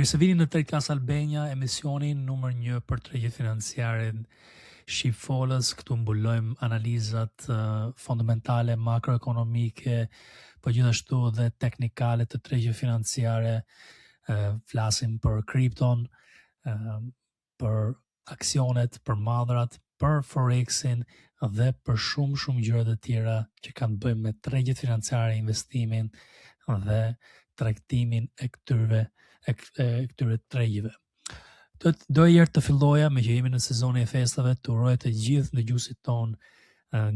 Mirë se vini në Tregtas Albania, emisioni numër 1 për tregje financiare shqipfolës. Këtu mbulojmë analizat fundamentale makroekonomike, po gjithashtu dhe teknikale të tregje financiare. Flasim për kripton, për aksionet, për madhrat, për forexin dhe për shumë gjëra të tjera që kanë të bëjnë me tregjet financiare, investimin dhe tregtimin e këtyre tregjeve. Do herë të filloja me që jemi në sezonin e festave, të uroj të gjithë dëgjuesit tonë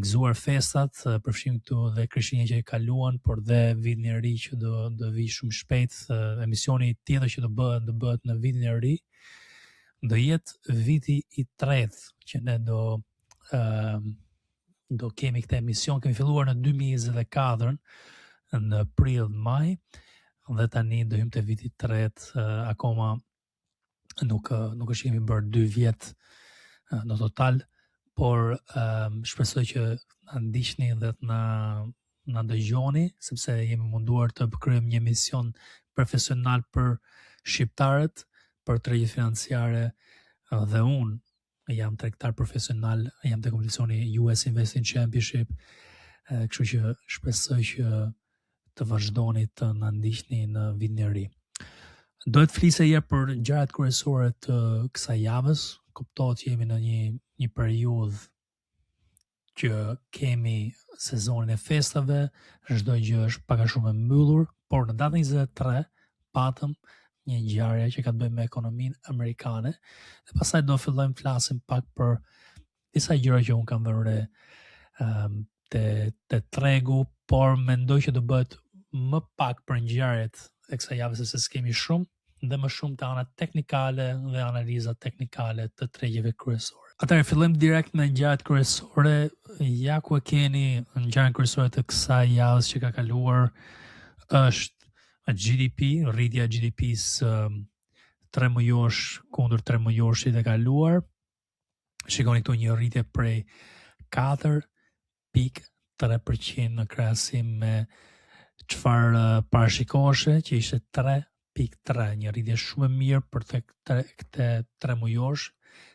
gëzuar festat, përfshim këtu dhe Krishtlindjen që e kaluan, por dhe vitin e ri që do vi shumë shpejt. Emisioni tjetër që do bëhet në vitin e ri do jetë viti i tretë që ne do kemi këtë emision. Kemi filluar në 2024 në prill maj dhe tani do hym te viti i tretë. Akoma nuk është kemi bërë 2 vjet në total, por shpresoj që na ndiqni dhe të na dëgjoni, sepse jemi munduar të kryejmë një emision profesional për shqiptarët, për tregjet financiare, dhe unë jam tregtar profesional, jam te kompeticioni US Investing Championship, kështu që shpresoj që të vazhdoni të na ndiqni në vitin e ri. Do të flisë herë për gjërat kryesore të kësaj javës. Kuptohet që jemi në një periudhë që kemi sezonin e festave, çdo gjë është pak a shumë e mbyllur, por në datën 23 patëm një ngjarje që ka të bëjë me ekonominë amerikane dhe pastaj do fillojmë të flasim pak për disa gjëra që unë kam vënë re te tregu, por mendoj që do bëhet më pak për ngjarjet e kësaj jave sepse s'kemi shumë, dhe më shumë të anët teknikale dhe analiza teknikale të tregjeve kryesore. Atëherë fillojmë direkt me ngjarjet kryesore. Ja ku e keni ngjarjen kryesore të kësaj javës që ka kaluar është GDP, rritja e GDP-s 3 mujosh kundër 3 mujoshit e kaluar. Shikoni këtu një rritje prej 4.3% në krahasim me çfarë parashikoshe, që ishte 3.3, një rritje shumë e mirë për këtë 3 mujosh,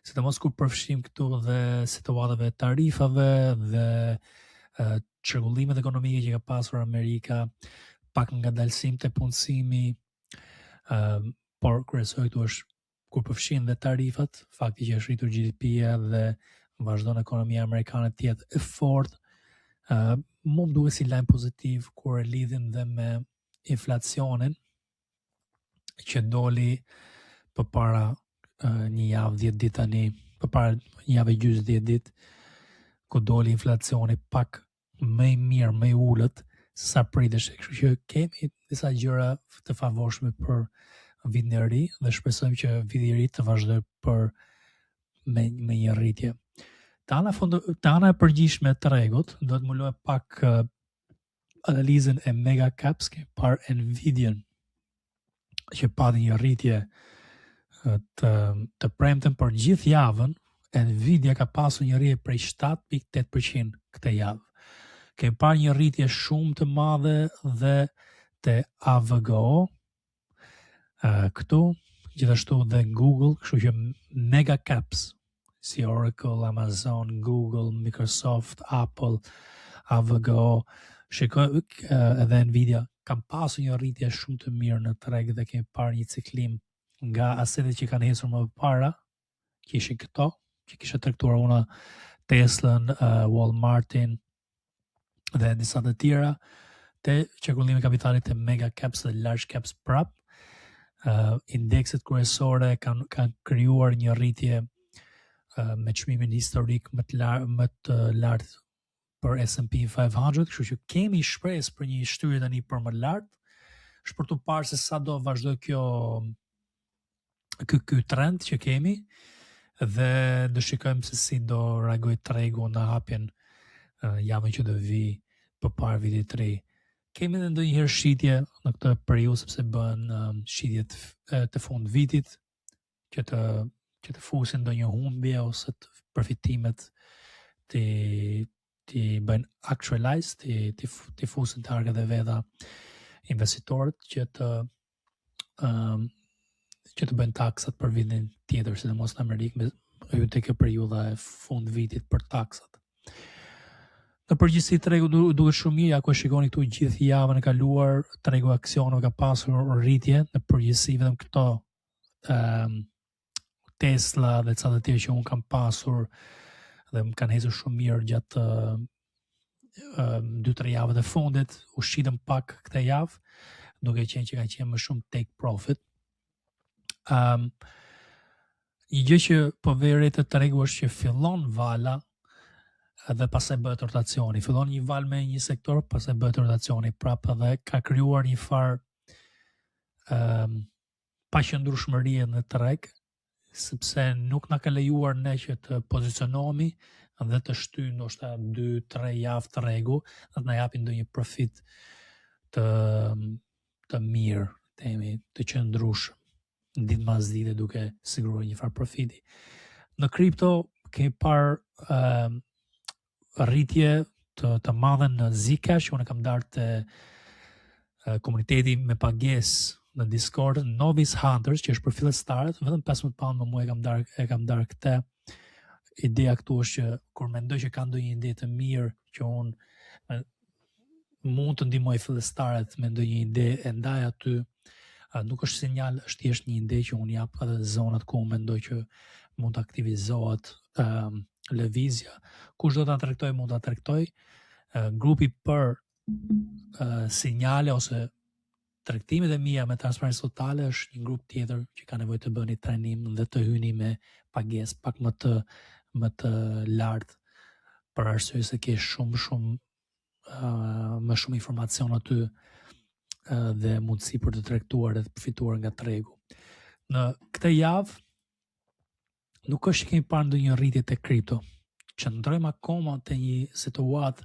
sidomos kur përfshim këtu dhe situatave tarifave dhe çrregullimet ekonomike që ka pasur Amerika, pak ngadalësim te punësimi, por kryesori këtu është kur përfshin dhe tarifat, fakti që është rritur GDP-ja dhe vazhdon ekonomia amerikane të jetë e fortë. Mu më duhet si lajm pozitiv kur e lidhim dhe me inflacionin që doli përpara një javë 10 ditë tani, përpara një javë gjysmë 10 ditë, ku doli inflacioni pak më i mirë, më i ulët se sa priteshte. Kështu që kemi disa gjëra të favorshme për vitin e ri dhe shpresojmë që viti i ri të vazhdojë me një rritje. Te ana e përgjithshme e tregut, do të muloj pak analizën e mega caps, ke par Nvidia që pati një rritje të premten për gjithë javën. Nvidia ka pasur një rritje prej 7.8% këtë javë. Kemi parë një rritje shumë të madhe dhe te AVGO këtu, gjithashtu dhe Google, kështu që mega caps si Oracle, Amazon, Google, Microsoft, Apple, AVGO, shikoj edhe Nvidia kam pasur një rritje shumë të mirë në treg dhe kemi parë një ciklim nga asetet që kanë hesur më para, që ishin këto, që kisha tregtuar unë, Teslën, Walmartin dhe disa të tjera, te qarkullimi i kapitalit të mega caps dhe large caps prap. Indekset kryesore kanë krijuar një rritje me çmimin historik më të lartë për S&P 500, kështu që kemi shpresë për një shtyje tani për më lart. Është për të parë se sa do vazhdoj ky trend që kemi dhe do shikojmë se si do reagoj tregu në hapjen javën që do vi përpara vitit të ri. Kemi edhe ndonjëherë shitje në këtë periudhë sepse bën shitjet të fund vitit që të fusin ndonjë humbje ose të përfitimet të bëjnë actualize, të fusin target e veta investitorët që të që të bëjnë taksat për vitin tjetër, sidomos në Amerikë, me hyn tek kjo periudha e fund vitit për taksat. Në përgjithësi tregu duket shumë mirë, ja ku shikoni këtu gjithë javën e kaluar, tregu aksioneve ka pasur rritje, në përgjithësi vetëm këto Tesla dhe ca të tjerë që unë kam pasur dhe më kanë hecur shumë mirë gjatë 2-3 javët e fundit, u shqitëm pak këtë javë, duke qenë që ka qenë më shumë take profit. Një gjë që po veri të tregu është që fillon vala dhe pastaj bëhet rotacioni. Fillon një val me një sektor, pastaj bëhet rotacioni prapë dhe ka krijuar një farë paqëndrueshmërie në treg, sepse nuk na ka lejuar ne që të pozicionohemi dhe të shtyjë ndoshta 2-3 javë tregu dhe të na japin ndonjë profit të mirë, të qëndrueshëm, ditë mas dite duke siguruar një farë profiti. Në kripto kemi parë rritje të madhe në Zcash, unë kam darë të komuniteti me pagesë në Discord, Novice Hunters, që është për fillestarët, vetëm 15 pound më mua e kam darë këtë. Ideja këtu është që kur mendoj që ka ndonjë ide të mirë që unë mund të ndihmoj fillestarët me ndonjë ide e ndaj aty, nuk është sinjal, është thjesht një ide që unë jap edhe zonat ku unë mendoj që mund të aktivizohet lëvizja. Kush do ta tregtoj mund ta tregtoj. Grupi për sinjale ose tregtimet e mia me transparencë totale është një grup tjetër që ka nevojë të bëni trajnim dhe të hyni me pagesë pak më të lartë, për arsye se ke shumë më shumë informacion aty dhe mundësi për të tregtuar dhe të përfituar nga tregu. Në këtë javë nuk është që kemi parë ndonjë rritje te kripto. Qëndrojmë akoma te një situatë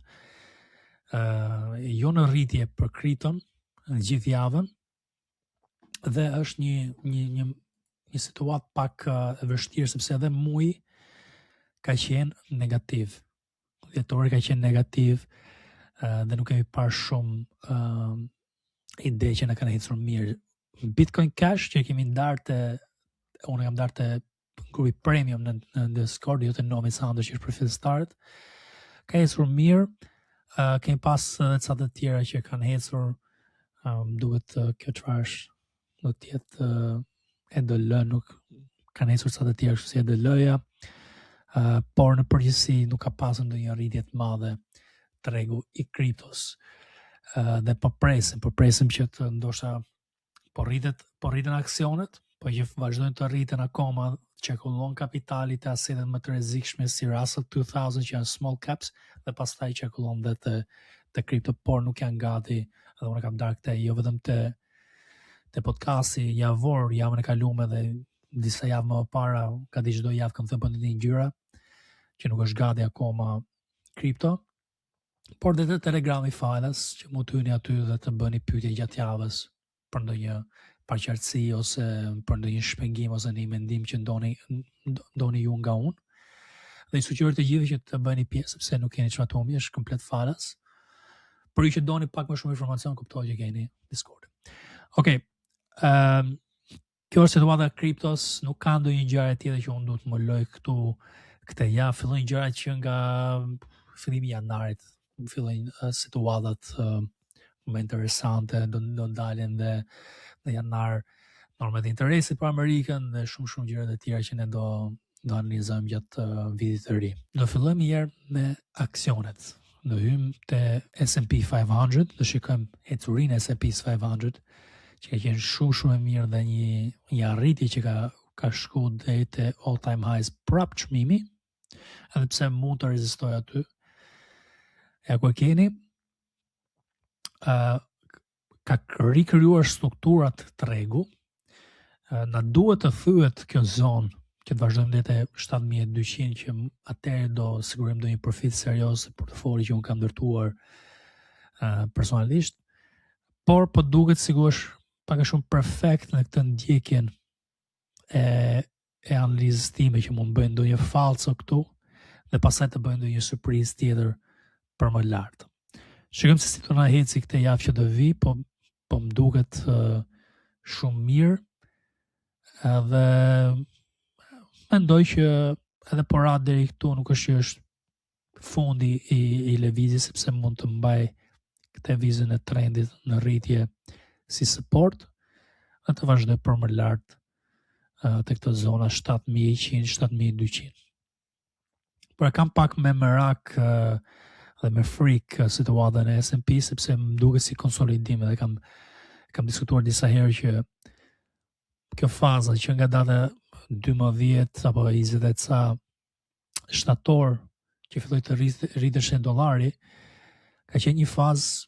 jo në rritje për kripton në gjithë javën, dhe është një situatë pak e vështirë, sepse edhe muji ka qenë negativ. Dhjetori ka qenë negativ dhe nuk kemi parë shumë ide që na kanë ecur mirë. Bitcoin Cash që kemi ndarë unë kam ndarë te grupi premium në Discord, jo te Novice Hunters që është për fillestarët, ka ecur mirë. Kemi pas edhe ca të tjera që kanë ecur, duhet kjo çfarë është, do të jetë EDL, nuk kanë ecur ca të tjera kështu si EDL-ja, por në përgjithësi nuk ka pasur ndonjë rritje të madhe tregu i kriptos. Dhe po presim që të ndoshta po rriten aksionet, po që vazhdojnë të rriten akoma, çekullon kapitali të asetet më të rrezikshme si Russell 2000 që janë small caps, dhe pastaj çekullon dhe të kripto, por nuk janë gati. Dhe unë kam darë këtë jo vetëm te podcasti javor, javën e kaluar dhe disa javë më para, gati çdo javë kam thënë po një gjëra që nuk është gati akoma kripto, por dhe të Telegrami falas që mund të hyni aty dhe të bëni pyetje gjatë javës për ndonjë paqartësi ose për ndonjë shpjegim ose një mendim që ndoni ju nga unë. Dhe i sugjeroj të gjithë që të bëni pjesë, sepse nuk keni çfarë humbi, është komplet falas. Por ju që doni pak më shumë informacion, kuptoj që keni Discord. Okej. Kjo është situata e kriptos, nuk ka ndonjë gjëra tjetër që unë duhet të më loj këtu këtë javë. Fillojnë gjërat që nga fillimi i janarit, fillojnë situatat më interesante, do dalin dhe në janar normat e interesit për Amerikën dhe shumë gjëra të tjera që ne do analizojmë gjatë vitit të ri. Do fillojmë një herë me aksionet. Do hyjmë te S&P 500, do shikojmë ecurinë e S&P 500, që ka qenë shumë e mirë dhe një arritje që ka shkuar deri te all time highs prap çmimi, edhe pse mund të rezistojë aty. Ja ku e keni, ka rikrijuar strukturat tregu. Na duhet të thyet kjo zonë që të vazhdojmë deri te 7200, që atëherë do sigurojmë ndonjë profit serioz në portofoli që unë kam ndërtuar personalisht, por po duket sigurisht pak a shumë perfekt në këtë ndjekjen e analizës time, që mund bëjnë ndonjë falco këtu dhe pastaj të bëjnë ndonjë surprizë tjetër për më lart. Shikojmë se si do na heci këtë javë që do vi, po më duket shumë mirë. Edhe mendoj që edhe pora deri këtu nuk është që është fundi i lëvizjes, sepse mund të mbaj këtë vizën e trendit në rritje si support dhe të vazhdoj për më lart të këtë zona 7100, 7200. Por e kam pak me merak dhe me frikë situatën e S&P, sepse më duket si konsolidim dhe kam diskutuar disa herë që kjo faza që nga data 12 apo 20 ca shtator që filloi të rriteshin dollari, ka qenë një fazë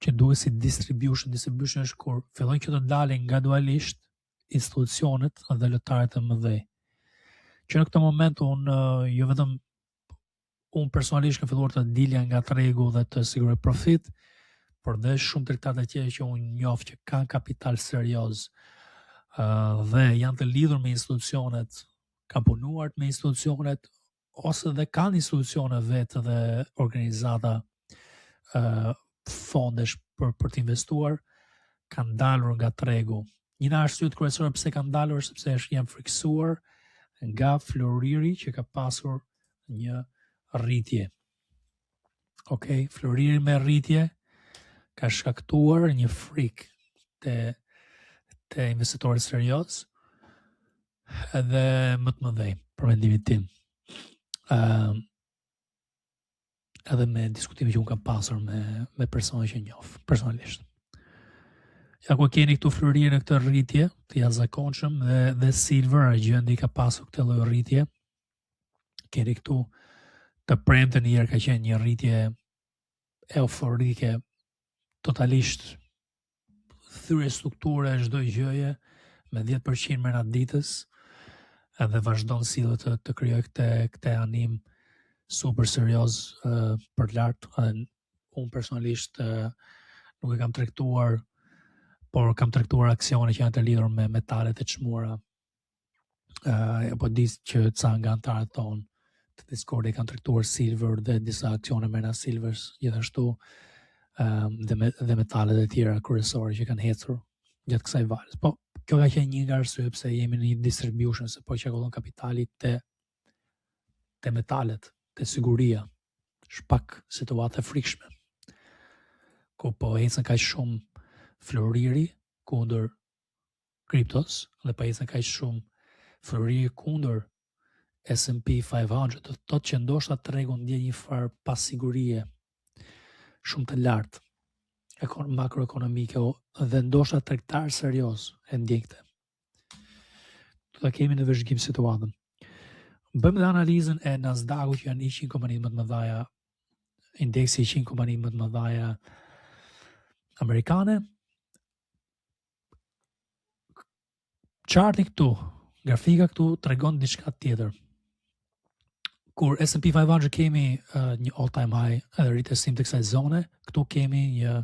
që duhet si distribution. Distribution është kur fillojnë që të dalin gradualisht institucionet dhe lojtarët e mëdhej. Që në këtë moment jo vetëm unë personalisht kam filluar të dilja nga tregu dhe të siguroj profit, por dhe shumë tregtarë të tjerë që unë njoh që kanë kapital serioz dhe janë të lidhur me institucionet, kanë punuar me institucionet ose dhe kanë institucione vetë dhe organizata fondesh për të investuar, kanë dalur nga tregu. Një nga arsyet kryesore pse kanë dalur sepse janë frikësuar nga floriri që ka pasur një rritje. Okej, floriri me rritje ka shkaktuar një frikë te investitorët serioz edhe më të mëdhej për mendimin tim. Edhe me diskutime që unë kam pasur me persone që njoh personalisht. Ja ku keni këtu floriri në këtë rritje të jashtëzakonshëm dhe silver gjëndi ka pasur këtë lloj rritje. Keni këtu të premten njëherë ka qenë një rritje euforike, totalisht thyrje strukture çdo gjëje me 10% më natë ditës, edhe vazhdon sillet të krijojë këtë anim super serioz për lart. Unë personalisht nuk e kam tregtuar, por kam tregtuar aksione që janë të lidhur me metalet e çmuara. Apo di që ca nga antarët tonë të Discord kanë tregtuar silver dhe disa aksione mrena silvers, gjithashtu dhe metalet e tjera kryesore që kanë ecur gjatë kësaj valës. Po kjo ka qenë një nga arsyet pse jemi në një distribution, se po qarkullon kapitali te metalet, te siguria. Shpak situata e frikshme. Ku po ecën kaq shumë floriri kundër kriptos dhe po ecën kaq shumë floriri kundër S&P 500, do të thotë që ndoshta tregu ndjen një farë pasigurie shumë të lartë makroekonomike dhe ndoshta tregtar serioz e ndjekte. Do ta kemi në vëzhgim situatën. Bëjmë dhe analizën e Nasdaqut që janë 100 kompani më të mëdha, indeksi 100 kompani më të mëdha amerikane. Charti këtu, grafika këtu tregon diçka tjetër. Kur S&P 500 kemi një all time high edhe rritësim të kësaj zone, këtu kemi një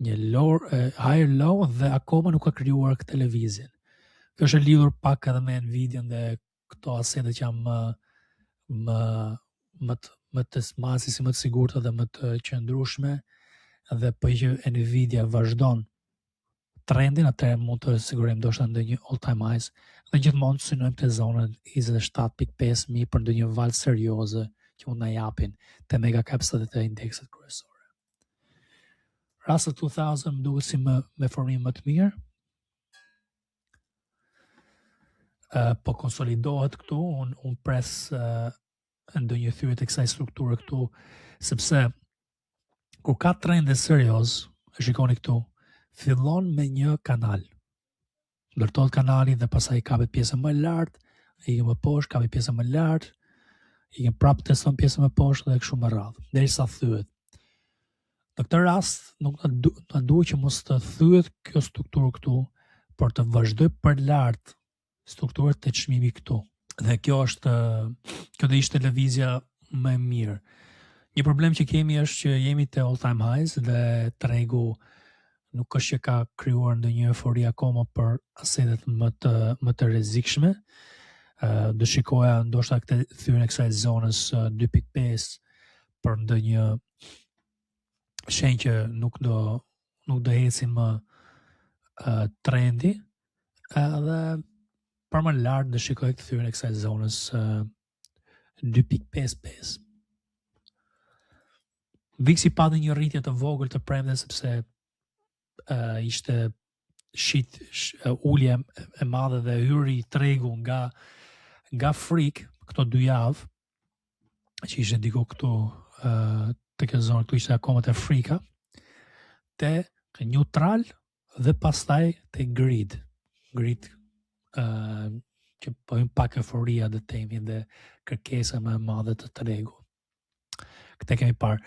higher low dhe akoma nuk ka krijuar këtë lëvizjen. Kjo është e lidhur pak edhe me Nvidia dhe këto asete që janë më të smasi, më të sigurta dhe më të qëndrueshme, dhe po që Nvidia vazhdon trendin, atëherë mund të sigurojmë ndoshta ndonjë all time highs dhe gjithmonë të synojmë të zonën 27.500 për ndonjë valë serioze që mund na japin të mega caps dhe të indekset kryesore. Russell 2000 më duket si me formim më të mirë. Po konsolidohet këtu, unë pres ndonjë thyrje të kësaj strukture këtu, sepse kur ka trende serioz, e shikoni këtu, fillon me një kanal. Ndërtohet kanali dhe pastaj kapet pjesën më lart, ikën më poshtë, kapet pjesën më lart, ikën prapë teston pjesën më poshtë dhe kështu me radhë, derisa thyet. Në këtë rast nuk na duhet që mos të thyet kjo strukturë këtu, por të vazhdoj për lart strukturët të çmimi këtu. Dhe kjo do ishte lëvizja më e mirë. Një problem që kemi është që jemi te all time highs dhe tregu nuk është që ka krijuar ndonjë eufori akoma për asetet më të rrezikshme. Do shikoja ndoshta këtë thyrjen e kësaj zonës 2.5 për ndonjë shenjë që nuk do ecin më trendi, edhe për më lart dhe shikoj kthyrën e kësaj zonës 2.55. VIX-i pati një rritje të vogël të premte sepse ishte ulje e madhe dhe hyri tregu nga frikë këto 2 javë, që ishte diku këtu të kjo zonë, këtu ishte akoma të frika, te neutral dhe pastaj te grid që pojmë pak euforia dhe temi dhe kërkesa më e madhe të tregu. Këte kemi parë.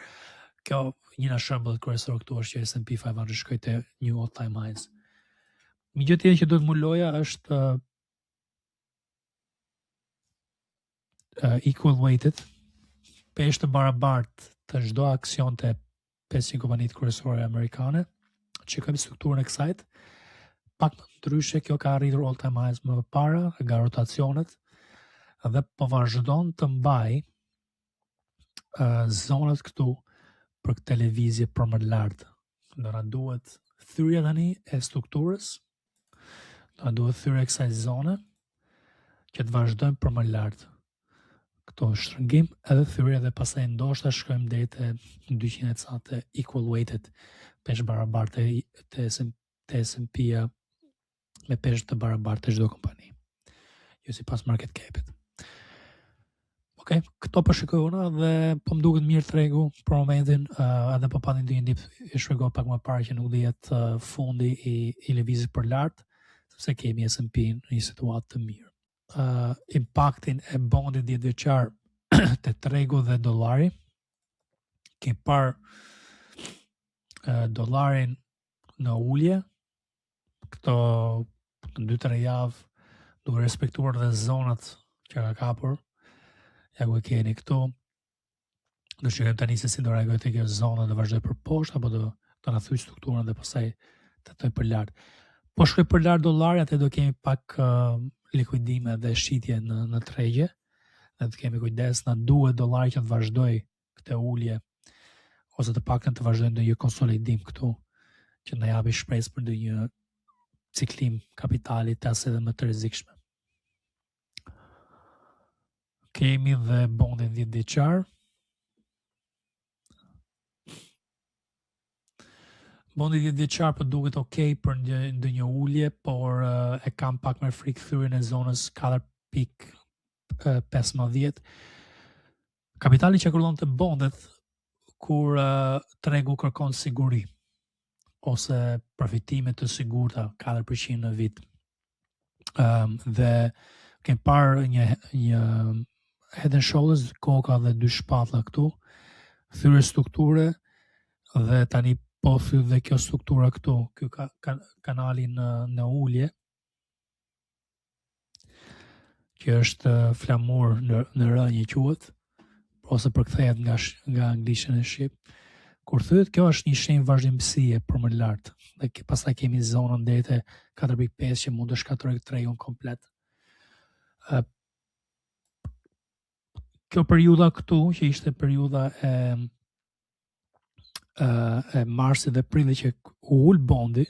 Kjo njëna shembull kryesor këtu është që S&P 500 shkoi te new all time highs. Një gjë tjetër që duhet muloja është equal weighted, peshë të barabartë të çdo aksion të 500 kompanitë kryesore amerikane. Shikojmë strukturën e kësaj. Pak më ndryshe, kjo ka arritur all time highs më parë nga rotacionet dhe po vazhdon të mbaj zonat këtu për këtë lëvizje për më lartë. Do na duhet thyrja tani e strukturës, do na duhet thyrja e kësaj zone që të vazhdojmë për më lartë. Këto shtrëngim edhe thyrja dhe pastaj ndoshta shkojmë deri te 200 ca të equal weighted, peshë barabartë të S&P-ja me peshë të barabartë të çdo kompani, jo sipas market cap-it. Okej, këto po shikoj unë dhe po më duket mirë tregu për momentin, edhe po pati ndonjë dip e shpjegoj pak më parë që nuk dihet fundi i lëvizjes për lart, sepse kemi S&P në një situatë të mirë. Impaktin e bondit 10 vjeçar te tregu dhe dollari. Kemi parë dollarin në ulje këto 2-3 javë, duke respektuar dhe zonat që ka kapur. Ja ku e keni këtu. Do shikojmë tani se si do reagojë te kjo zonë, do vazhdoj për poshtë apo do na thyj strukturën dhe pastaj tetoj për lart. Po shkoj për lart dollari, atë do kemi pak likuidime dhe shitje në tregje. Dhe të kemi kujdes, na duhet dollari që të vazhdoj këtë ulje ose të paktën të vazhdojë ndonjë konsolidim këtu që na japi shpresë për ndonjë ciklim kapitali të asë edhe më të rrezikshme. Kemi dhe bondin 10 vjeçar. Bondi 10 vjeçar po duket okay për ndonjë ulje, por e kam pak më frikë thyrjen e zonës 4.15. Kapitali që kërkon të bondet kur tregu kërkon siguri ose përfitime të sigurta 4% në vit. Dhe kem parë një head and shoulders, koka dhe 2 shpatlla këtu, thyrje strukture dhe tani po thyr dhe kjo struktura këtu, ky kanali në ulje, që është flamur në rënje quhet, ose përkthehet nga anglishtja në shqip. Kur thyet, kjo është një shenjë vazhdimësie për më lart. Dhe pastaj kemi zonën deri te 4.5 që mund të shkatërrojë tregun komplet. Kjo periudha këtu, që ishte periudha e marsit dhe prillit që u ul bondi,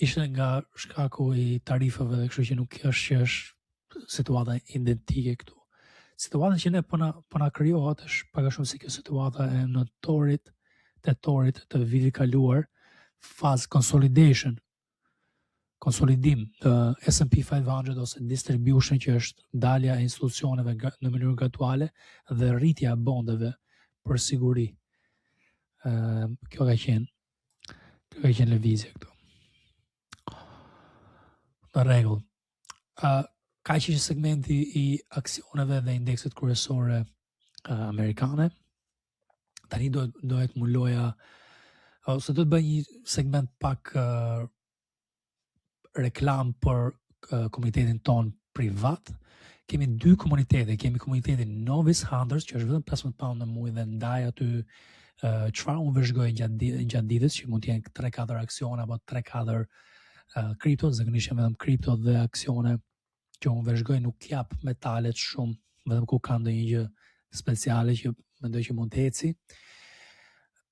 ishte nga shkaku i tarifave dhe kështu që nuk është situata identike këtu. Situata që ne po na krijohet është pak a shumë si kjo situata e nëntorit, tetorit të vitit kaluar, fazë konsolidim të S&P 500 ose distribution, që është dalja e institucioneve në mënyrë graduale dhe rritja e bondeve për siguri. Kjo ka qenë lëvizje këtu. Në rregull. Ka që segmenti i aksioneve dhe indekset kryesore amerikane. Tani dohet muloja, ose do të bëj një segment pak reklam për komunitetin ton privat. Kemi 2 komunitete, kemi komunitetin Novice Hunters, që është vetëm 15 pound në muaj dhe ndaj aty çfarë unë vëzhgoj gjatë ditës, që mund të jenë 3-4 aksione apo 3-4 kripto, zakonisht vetëm kripto dhe aksione që unë vëzhgoj, nuk jap metalet shumë, vetëm ku ka ndonjë gjë speciale që mendoj që mund të eci.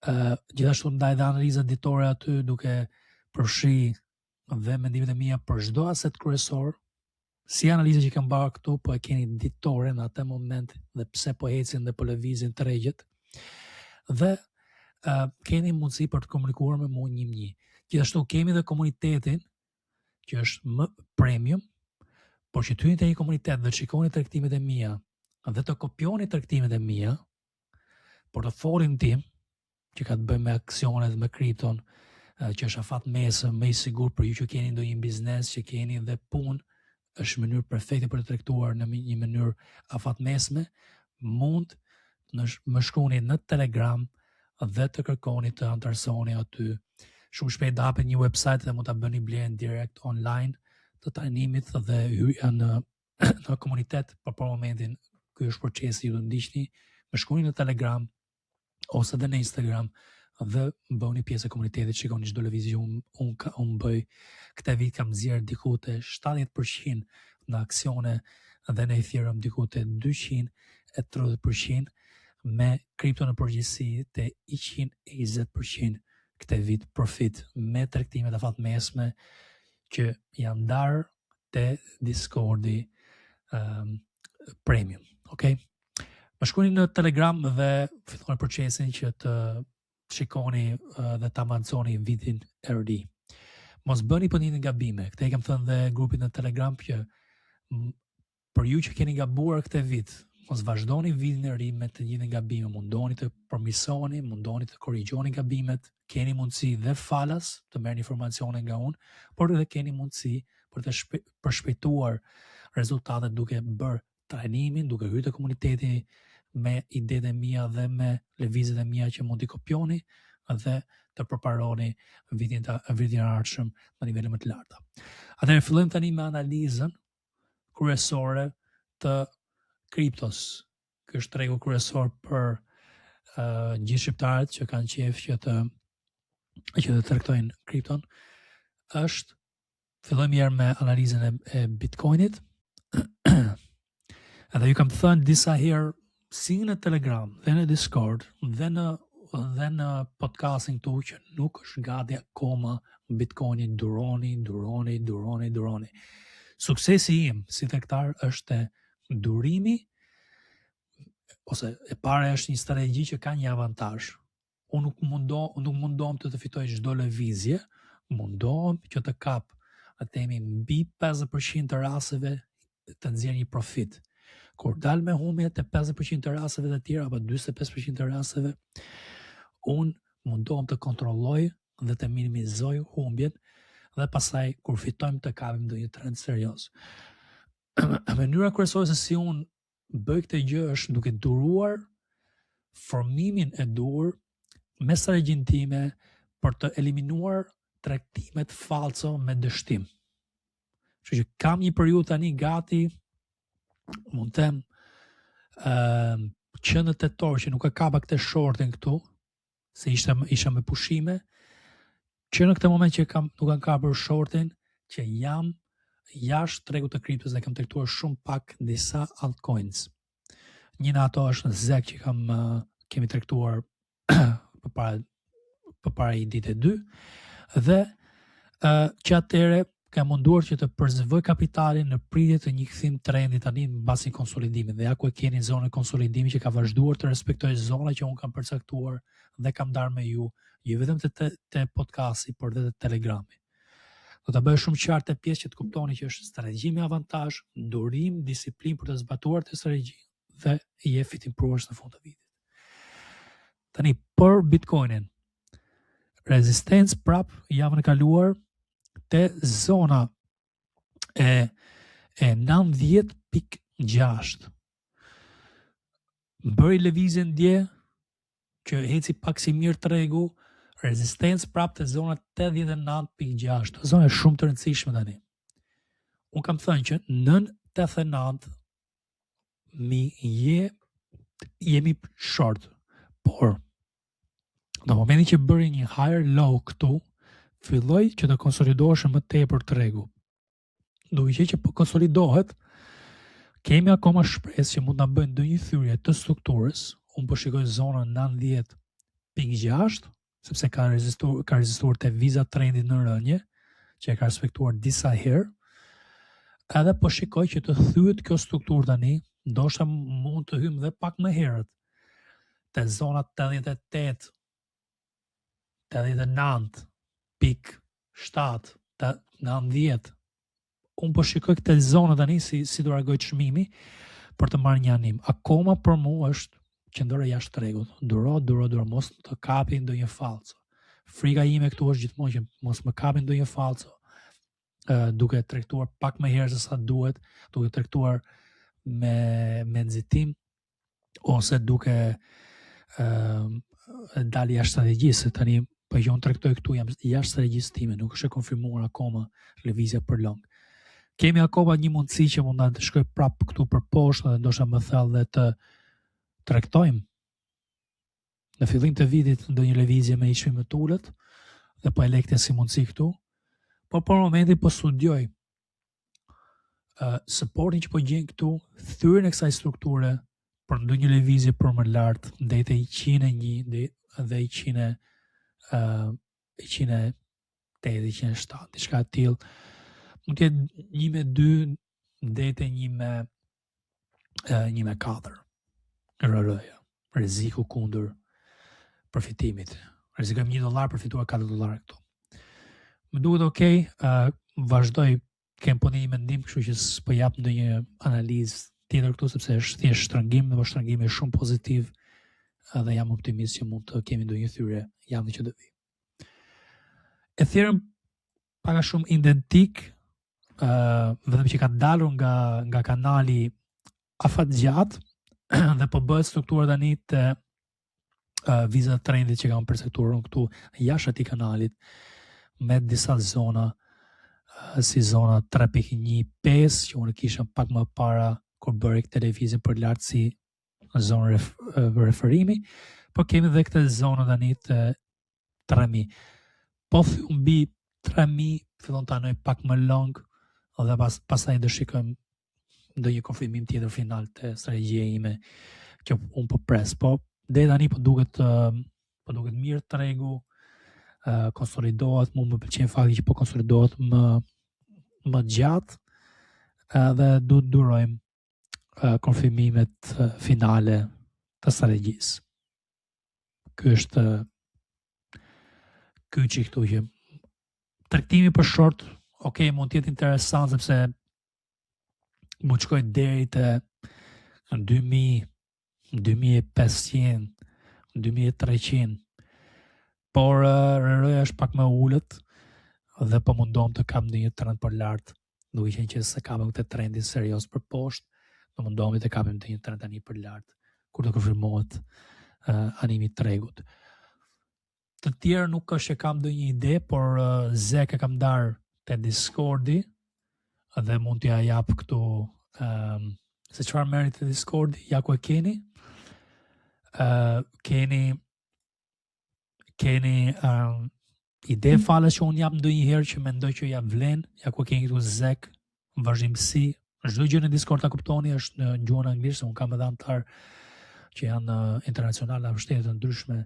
Gjithashtu ndaj dhe analiza ditore aty, duke përfshi dhe mendimet e mia për çdo aset kryesor, si analiza që kam bërë këtu, po e keni ditore në atë moment dhe pse po ecin dhe po lëvizin tregjet dhe keni mundësi për të komunikuar me mua një. Gjithashtu kemi dhe komunitetin që është më premium, por që ty të një komunitet dhe shikoni tregtimet e mia dhe të kopjoni tregtimet e mia, portofolin tim që ka të bëjë me aksionet, me kripton, që është afat mesë, më i sigurt për ju që keni ndonjë biznes, që keni dhe punë, është mënyrë perfekte për të tregtuar në një mënyrë afat mesme, mund më shkruani në Telegram dhe të kërkoni të antarësoni aty. Shumë shpejt të hapet një website dhe mund ta bëni blerjen direkt online të trajnimit dhe hyrja në komunitet, por për momentin ky është procesi, ju do ndiqni, më shkruani në Telegram ose dhe në Instagram dhe bëni pjesë e komunitetit, shikoni çdo lëvizje unë bëj. Këtë vit kam nxjerr diku te 70% në aksione dhe në Ethereum diku te 230%, me kripto në përgjithësi te 120% këtë vit profit, me tregtimet afat mesme që janë ndarë te Discordi premium. Okay? Më shkruani në Telegram dhe filloni procesin që të shikoni dhe të avanconi vitin e ri. Mos bëni për një gabime. Këtë i kam thënë dhe grupit në Telegram që për ju që keni gabuar këtë vit, mos vazhdoni vitin e ri me të njëjtën gabime, mundoni të përmirësoni, mundoni të korrigjoni gabimet, keni mundësi dhe falas të merrni informacione nga unë, por edhe keni mundësi për të përshpejtuar rezultatet duke bërë trajnimin, duke hyrë te komuniteti me idetë e mia dhe me lëvizjet e mia që mund t'i kopjoni dhe të përparoni vitin e ardhshëm në nivele më të larta. Atëherë fillojmë tani me analizën kryesore të kriptos. Ky është tregu kryesor për gjithë shqiptarët që kanë qejf që të tregtojnë kripton. Fillojmë mirë me analizën e Bitcoinit. Edhe ju kam thënë disa herë si në Telegram dhe në Discord dhe në podcastin këtu që nuk është gati akoma Bitcoini, duroni. Suksesi im si tregtar është durimi, ose e para është një strategji që ka një avantazh. Unë nuk mundom të fitoj çdo lëvizje, mundom që të kap atemi mbi 50% të rasteve të nxjerr një profit. Kur dal me humbje te 50% të rasteve të tjera apo 45% të rasteve, unë mundohem të kontrolloj dhe të minimizoj humbjet dhe pastaj kur fitojmë të kapim ndonjë trend serioz. Mënyra kryesore se si unë bëj këtë gjë është duke duruar formimin e dur me strategjinë time për të eliminuar tregtimet falso me dështim. Kështu që kam një periudhë tani gati, mund të them që në tetor që nuk e kapa këtë shortin këtu, se isha me pushime, që në këtë moment që nuk kam kapur shortin, që jam jashtë tregut të kriptos dhe kam tregtuar shumë pak disa altcoins. Një nga ato është ZEC që kemi tregtuar përpara i ditë 2 dhe që atëre ka munduar që të përzëvoj kapitalin në pritje të një kthim trendi tani mbasi konsolidimit. Dhe ja ku e keni zonën e konsolidimit që ka vazhduar të respektojë zona që unë kam përcaktuar dhe kam darë me ju, jo vetëm te podcasti, por edhe te Telegrami. Do ta bëj shumë qartë pjesë që të kuptoni që është strategji me avantazh, durim, disiplinë për të zbatuar të strategji dhe jefit improvers në fund të vitit. Tani për Bitcoinin, rezistencë prap javën e kaluar te zona e 90.6. Bëri lëvizje ndje që eci pak si mirë tregu, rezistencë prap te zona 89.6. Zona shumë të rëndësishme tani. Unë kam thënë që nën 89.000 jemi short, por në momentin që bëri një higher low këtu, filloi që të konsolidohesh më tepër tregu. Duke që po konsolidohet, kemi akoma shpresë që mund ta bëjnë ndonjë thyrje të strukturës. Unë po shikoj zonën 90.6, sepse ka rezistuar te viza trendit në rënje, që e ka respektuar disa herë. edhe po shikoj që të thyet kjo strukturë tani, ndoshta mund të hymë dhe pak më herët te zona 88, 89.7, 90. Unë po shikoj këtë zonë tani si do reagoj çmimi për të marrë një anim. Akoma për mua është qendrore jashtë tregut. Duro, mos të kapi ndonjë fallco. Frika ime këtu është gjithmonë që mos më kapi ndonjë fallco. Duke tregtuar pak më herë se sa duhet, duke tregtuar me nxitim ose duke dalë jashtë strategjisë. Tani po që unë tregtoj këtu jam jashtë strategjisë time, nuk është e konfirmuar akoma lëvizja për long. Kemi akoma një mundësi që mund të shkoj prapë këtu për poshtë dhe ndoshta më thellë dhe të tregtojmë në fillim të vitit ndonjë lëvizje me ishim më tulët dhe po e lekte si mundësi këtu, por për momentin po studioj supportin që po gjen këtu, thyrën e kësaj strukture për ndonjë lëvizje për më lart, deri te 101 dhe 108, 107, diçka e tillë. Mund të jetë 1.2 deri te 1.4. RR-ja, rreziku kundër përfitimit. Rrezikojmë $1 për fituar $4 këtu. Më duket okay, vazhdoj, kem po një mendim, kështu që s'po jap ndonjë analizë tjetër këtu sepse është thjesht shtrëngim, dhe shtrëngimi është shumë pozitiv dhe jam optimist që mund të kemi ndonjë thyrje javën që do vi. Ethereum pak a shumë identik, vetëm që ka dalur nga kanali afatgjat dhe po bëhet struktura tani të vizat trendit që kam perceptuar unë këtu jashtë atij kanalit, me disa zona si zona 3.15 që unë kisha pak më para kur bëri këtë lëvizje për lart si zonë referimi, por kemi edhe këtë zonë tani të 3.000. Po mbi 3.000 fillon të anoj pak më long dhe pastaj do shikojmë ndonjë konfirmim tjetër final të strategjia ime që unë po pres. Po deri tani po duket mirë tregu, konsolidohet, mu më pëlqen fakti që po konsolidohet më gjatë dhe duhet durojmë konfirmimet finale të strategjisë. Ky është kyçi këtu që tregtimi për short, okay, mund të jetë interesant sepse mund të shkojë deri te 2.000, 2.500, 2.300. Por RR-ja është pak më ulët dhe po mundom të kam ndonjë trend për lart, duke qenë që se kapëm këtë trendin serioz për poshtë, do mundohemi të kapim ndonjë trend tani për lart, kur të konfirmohet animi i tregut. Të tjerë nuk është që kam ndonjë ide, por Zek e kam dar te Discordi dhe mund t'ja jap këtu se çfarë merret te Discordi, ja ku e keni. Keni ide falës që unë jap ndonjëherë që mendoj që ja vlen, ja ku keni këtu Zek, vazhdimsi, çdo gjë në Discord ta kuptoni është në gjuhën anglisht, unë kam edhe antar që janë internacionale në shtete të ndryshme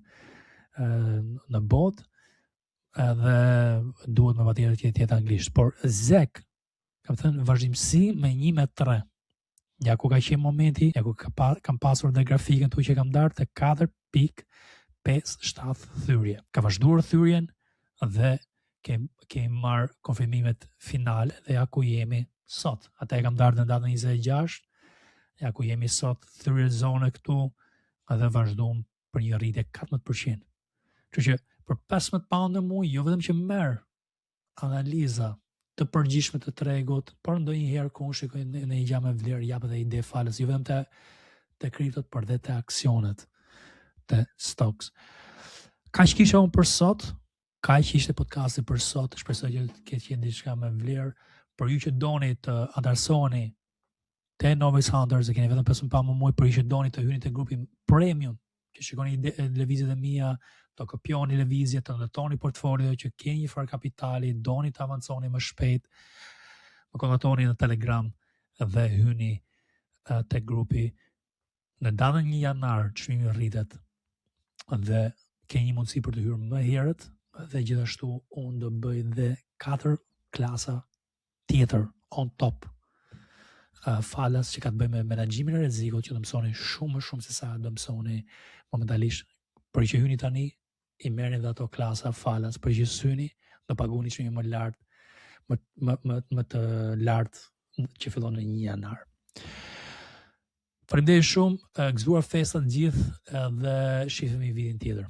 në botë, edhe duhet me patjetër që të jetë anglisht, por Zek, kam thënë vazhdimsi me 1.3. Ja ku ka qenë momenti, ja ku kam pasur dhe grafikën tu që kam darë të 4.57 thyrje. Ka vazhduar thyrjen dhe kemi marrë konfirmimet finale dhe ja ku jemi sot. Ata e kam darë në datën 26, ja ku jemi sot, thyrje zone këtu dhe vazhdojmë për një rritje 14%. Që për 15 pound në muaj, jo vetëm që merr analiza të përgjithshme të tregut, por ndonjëherë ku unë shikoj në një gjë me vlerë, jap edhe ide falës, jo vetëm te kriptot, por edhe te aksionet, te stocks. Kaq kisha unë për sot, kaq ishte podcasti për sot, shpresoj që të ketë qenë diçka me vlerë, për ju që doni të antarësoheni te Novice Hunters, e keni vetëm 15 pound në muaj, për ju që doni të hyni te grupi premium, që shikoni lëvizjet e mia, të kopjoni lëvizje, të ndërtoni portfolio, që keni një farë kapitali, doni të avanconi më shpejt, më kontaktoni në Telegram dhe hyni te grupi. Në datën 1 janar çmimi rritet dhe keni një mundësi për të hyrë më herët dhe gjithashtu unë do bëj dhe 4 klasa tjetër on top falas që ka të bëjë me menaxhimin e rrezikut, që do mësoni shumë më shumë se sa do mësoni momentalisht. Për që hyni tani, i merrni dhe ato klasa falas, për që syni, do paguni që një më lart, më të lartë që fillon në 1 janar. Faleminderit shumë, gëzuar festat gjithë dhe shihemi vitin tjetër.